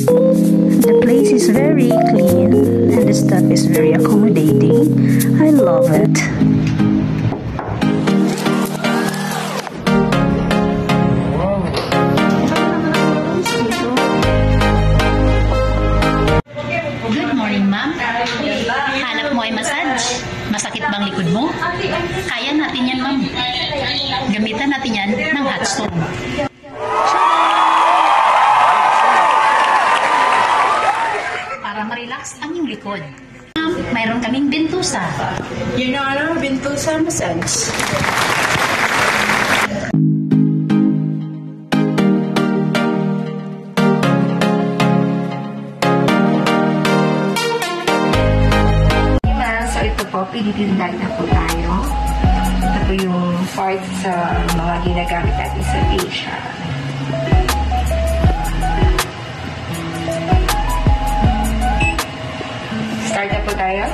The place is very clean and the staff is very accommodating. I love it. Good morning, ma'am. Hanap mo ay massage? Masakit bang likod mo? Kaya natin yan, ma'am. Gamitan natin yan ng hot stone. Para ma-relax ang iyong likod. Ma'am, mayroon kaming Bentusa. Yun ang Bentusa massage. Pinitindag na po tayo. Ito po yung part sa mga ginagamit natin sa facial. Start na po tayo.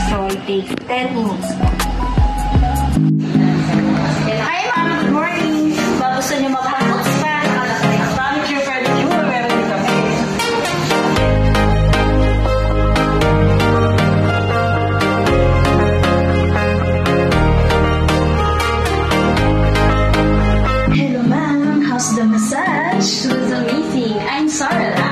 So, it takes 10 minutes po. Hi, ma'am. Good morning. Ba gusto niyo magpa-spa? Manicure, pedicure, meron din kami. Hello, ma'am. How's the massage? It was amazing. I'm Sarah.